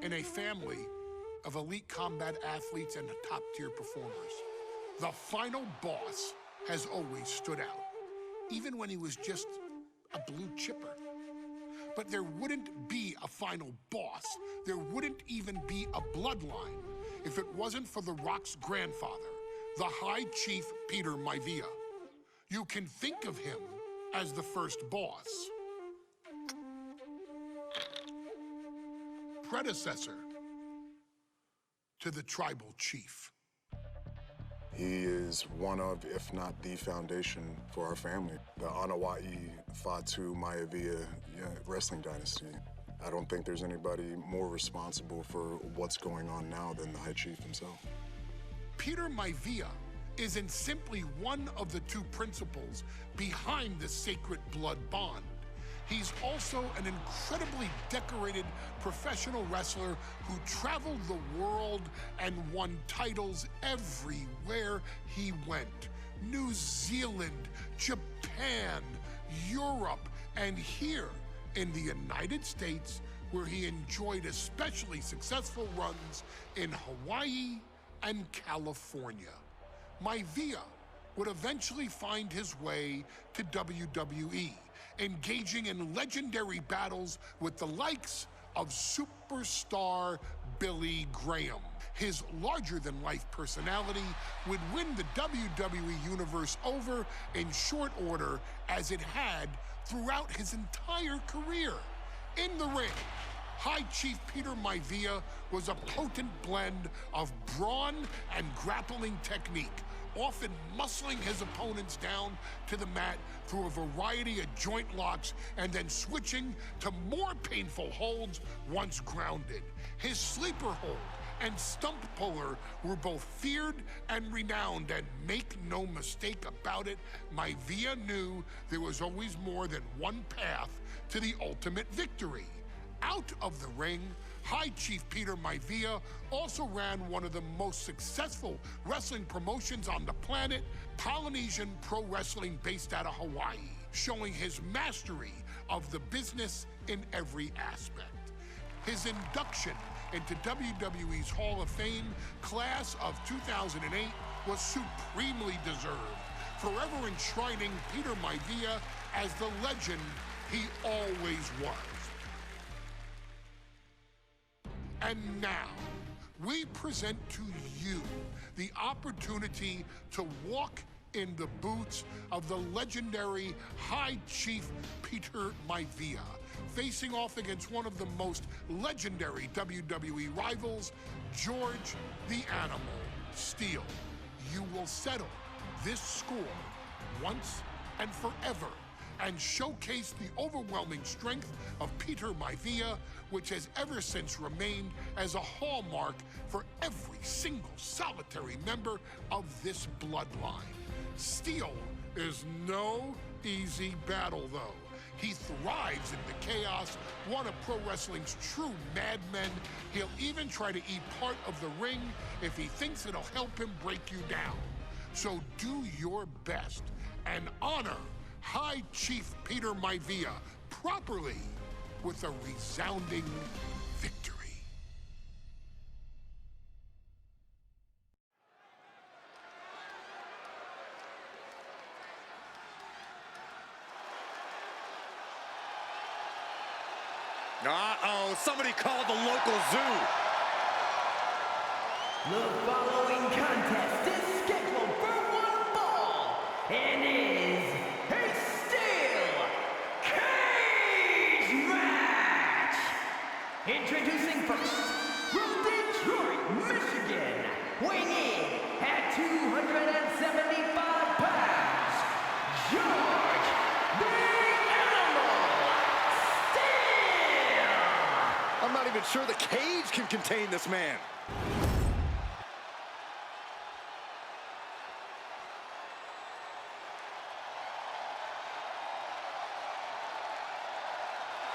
in a family of elite combat athletes and top-tier performers. The final boss has always stood out, even when he was just a blue chipper. But there wouldn't be a final boss, there wouldn't even be a bloodline if it wasn't for The Rock's grandfather, the High Chief Peter Maivia. You can think of him as the first boss. Predecessor to the tribal chief. He is one of, if not the foundation for our family. The Anawa'i Fatu Maivia wrestling dynasty. I don't think there's anybody more responsible for what's going on now than the High Chief himself. Peter Maivia isn't simply one of the two principals behind the sacred blood bond. He's also an incredibly decorated professional wrestler who traveled the world and won titles everywhere he went. New Zealand, Japan, Europe, and here in the United States, where he enjoyed especially successful runs in Hawaii and California. Maivia would eventually find his way to WWE, engaging in legendary battles with the likes of superstar Billy Graham. His larger-than-life personality would win the WWE Universe over in short order, as it had throughout his entire career. In the ring, High Chief Peter Maivia was a potent blend of brawn and grappling technique, often muscling his opponents down to the mat through a variety of joint locks and then switching to more painful holds once grounded. His sleeper hold and stump puller were both feared and renowned, and make no mistake about it, Maivia knew there was always more than one path to the ultimate victory. Out of the ring, High Chief Peter Maivia also ran one of the most successful wrestling promotions on the planet, Polynesian Pro Wrestling, based out of Hawaii, showing his mastery of the business in every aspect. His induction into WWE's Hall of Fame class of 2008 was supremely deserved, forever enshrining Peter Maivia as the legend he always was. And now, we present to you the opportunity to walk in the boots of the legendary High Chief Peter Maivia, facing off against one of the most legendary WWE rivals, George the Animal Steele. You will settle this score once and forever, and showcase the overwhelming strength of Peter Maivia, which has ever since remained as a hallmark for every single solitary member of this bloodline. Steele is no easy battle, though. He thrives in the chaos, one of pro wrestling's true madmen. He'll even try to eat part of the ring if he thinks it'll help him break you down. So do your best and honor High Chief Peter Maivia properly with a resounding victory. Uh-oh, somebody called the local zoo. The following contest is scheduled for one fall and is a steel cage match. Introducing first, from Detroit, Michigan, weighing in at 275 pounds, George the Animal Steele. I'm not even sure the cage can contain this man.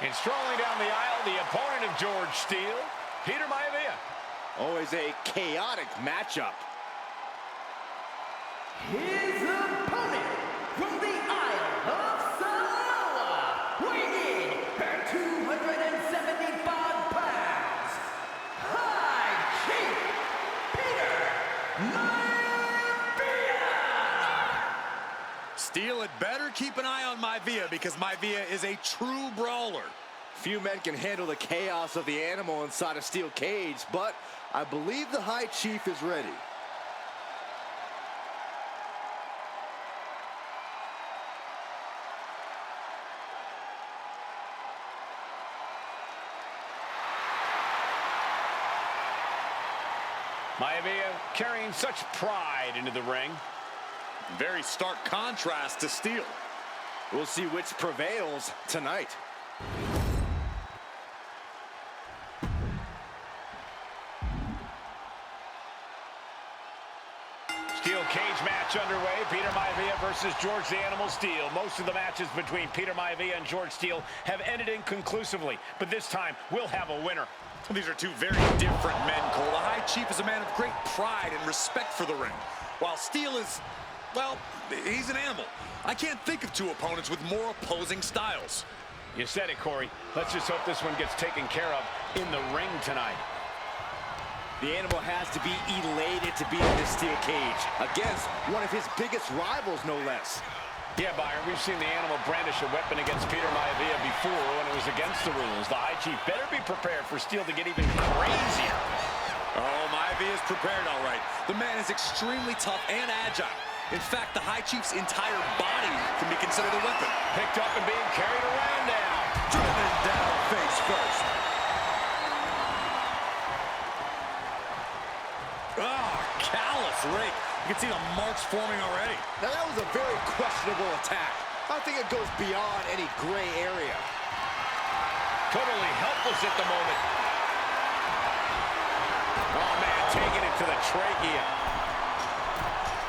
And strolling down the aisle, the opponent of George Steele, Peter Maivia. Always a chaotic matchup. His opponent from the Isle of Samoa, weighing in at 275 pounds, Maivia because Maivia is a true brawler. Few men can handle the chaos of the animal inside a steel cage, but I believe the High Chief is ready. Maivia carrying such pride into the ring. Very stark contrast to Steele. We'll see which prevails tonight. Steel cage match underway. Peter Maivia versus George the Animal Steele. Most of the matches between Peter Maivia and George Steele have ended inconclusively, but this time we'll have a winner. These are two very different men, Cole. The High Chief is a man of great pride and respect for the ring, while Steele is, well, he's an animal. I can't think of two opponents with more opposing styles. You said it, Corey. Let's just hope this one gets taken care of in the ring tonight. The animal has to be elated to be in this steel cage against one of his biggest rivals, no less. Yeah, Byron, we've seen the animal brandish a weapon against Peter Maivia before when it was against the rules. The High Chief better be prepared for Steele to get even crazier. Oh, Maivia is prepared, all right. The man is extremely tough and agile. In fact, the High Chief's entire body can be considered a weapon. Picked up and being carried around now. Driven down face first. Oh, callous rake. You can see the marks forming already. Now that was a very questionable attack. I think it goes beyond any gray area. Totally helpless at the moment. Oh, man, taking it to the trachea.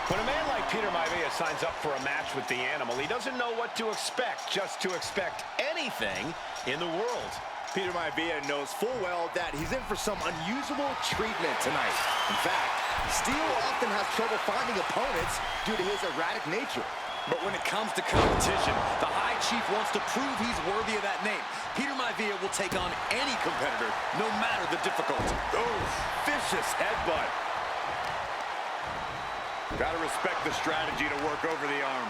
When a man like Peter Maivia signs up for a match with the animal, he doesn't know what to expect, just to expect anything in the world. Peter Maivia knows full well that he's in for some unusual treatment tonight. In fact, Steele often has trouble finding opponents due to his erratic nature. But when it comes to competition, the High Chief wants to prove he's worthy of that name. Peter Maivia will take on any competitor, no matter the difficulty. Oh, vicious headbutt. Gotta respect the strategy to work over the arm.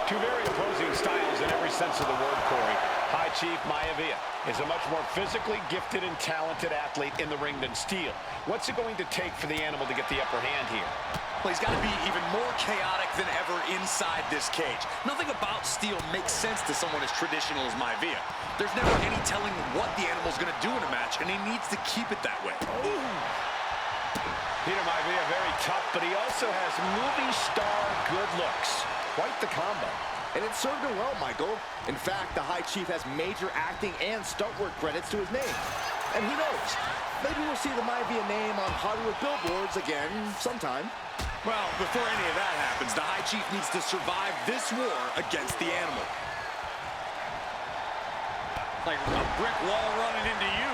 Two very opposing styles in every sense of the word, Corey. High Chief Maivia is a much more physically gifted and talented athlete in the ring than Steele. What's it going to take for the animal to get the upper hand here? Well, he's got to be even more chaotic than ever inside this cage. Nothing about Steele makes sense to someone as traditional as Maivia. There's never any telling what the animal's going to do in a match, and he needs to keep it that way. Ooh. Peter Maivia very tough, but he also has movie star good looks. Quite the combo. And it served him well, Michael. In fact, the High Chief has major acting and stunt work credits to his name. And who knows? Maybe we'll see the Maivia name on Hollywood billboards again sometime. Well, before any of that happens, the High Chief needs to survive this war against the animal. Like a brick wall running into you.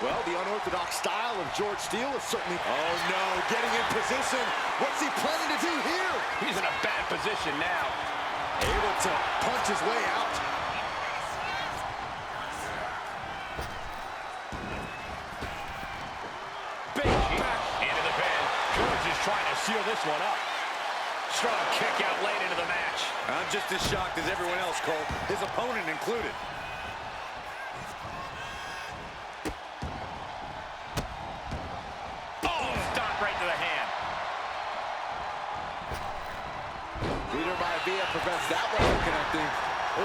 Well, the unorthodox style of George Steele is certainly... Oh, no, getting in position. What's he planning to do here? He's in a bad position now. Able to punch his way out. Big back into the pin. George is trying to seal this one up. Strong kick out late into the match. I'm just as shocked as everyone else, Cole. His opponent included. Maivia prevents that one from connecting.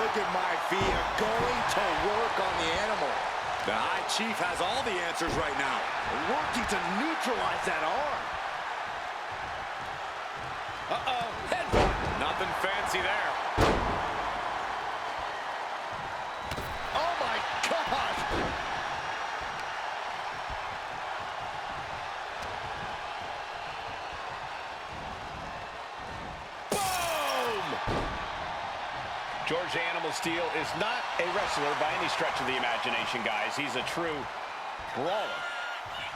Look at Maivia going to work on the animal. The High Chief has all the answers right now. Working to neutralize that arm. Uh-oh, headbutt. Nothing fancy there. Oh, my God. George the Animal Steele is not a wrestler by any stretch of the imagination, guys. He's a true brawler.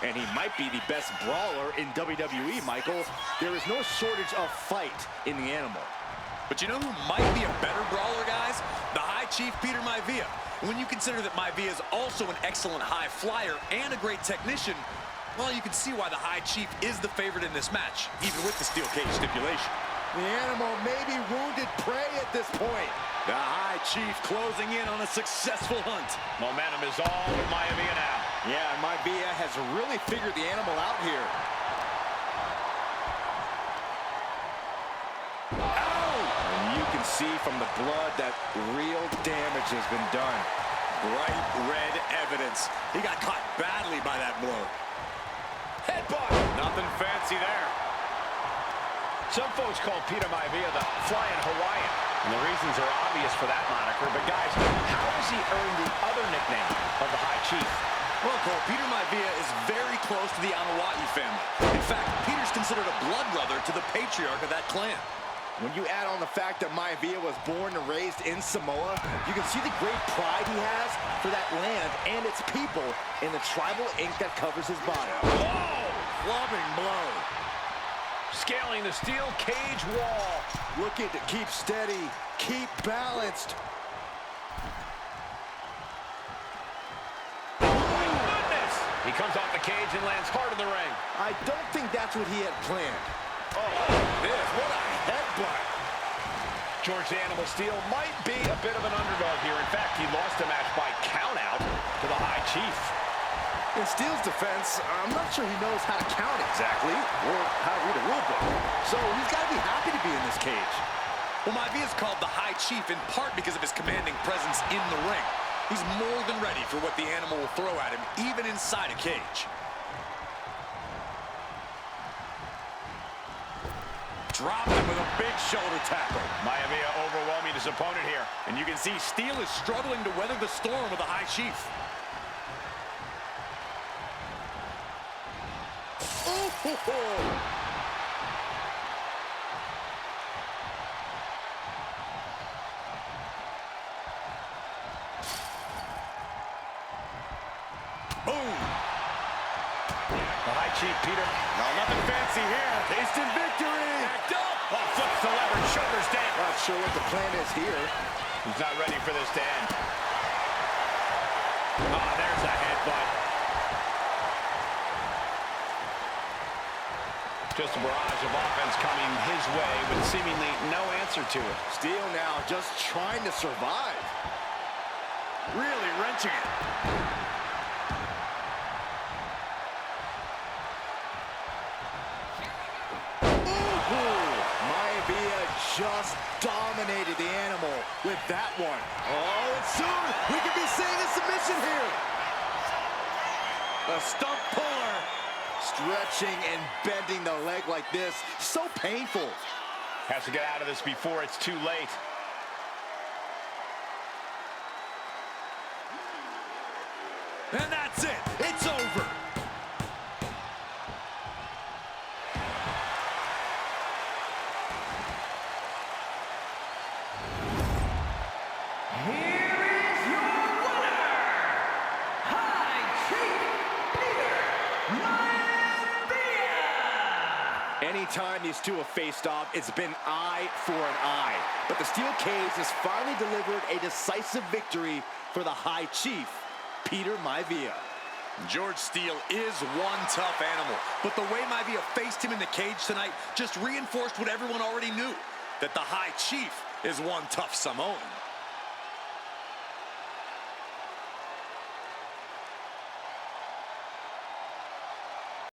And he might be the best brawler in WWE, Michael. There is no shortage of fight in the animal. But you know who might be a better brawler, guys? The High Chief Peter Maivia. When you consider that Maivia is also an excellent high flyer and a great technician, well, you can see why the High Chief is the favorite in this match, even with the steel cage stipulation. The animal may be wounded prey at this point. The High Chief closing in on a successful hunt. Momentum is all with Maivia now. Yeah, Maivia has really figured the animal out here. Ow! And you can see from the blood that real damage has been done. Bright red evidence. He got caught badly by that blow. Headbutt. Nothing fancy there. Some folks call Peter Maivia the Flying Hawaiian, and the reasons are obvious for that moniker. But guys, how has he earned the other nickname of the High Chief? Well, Cole, Peter Maivia is very close to the Anawa'i family. In fact, Peter's considered a blood brother to the patriarch of that clan. When you add on the fact that Maivia was born and raised in Samoa, you can see the great pride he has for that land and its people in the tribal ink that covers his body. Whoa! Clubbing blow. Scaling the steel cage wall. Looking to keep steady, keep balanced. My goodness! He comes off the cage and lands hard in the ring. I don't think that's what he had planned. Oh, this, what a headbutt. George the Animal Steele might be a bit of an underdog here. In fact, he lost the match by countout to the High Chief. In Steele's defense, I'm not sure he knows how to count exactly, or how to read a rule book. So he's got to be happy to be in this cage. Well, Maivia is called the High Chief in part because of his commanding presence in the ring. He's more than ready for what the animal will throw at him, even inside a cage. Dropped him with a big shoulder tackle. Maivia overwhelming his opponent here. And you can see Steele is struggling to weather the storm with the High Chief. Boom! The High Chief, Peter. No, nothing fancy here. Instant victory! Backed up. Oh, flips the lever, shoulders down. Not sure what the plan is here. He's not ready for this to end. Oh, there's a headbutt. Just a barrage of offense coming his way with seemingly no answer to it. Steele now just trying to survive. Really wrenching it. Maivia just dominated the animal with that one. Oh, and soon we could be seeing a submission here. A stump puller. Stretching and bending the leg like this, so painful. Has to get out of this before it's too late. And that's it. It's over. Here is your winner, High Chief Peter Maivia. Anytime these two have faced off, it's been eye for an eye. But the steel cage has finally delivered a decisive victory for the High Chief, Peter Maivia. George Steele is one tough animal, but the way Maivia faced him in the cage tonight just reinforced what everyone already knew, that the High Chief is one tough Samoan.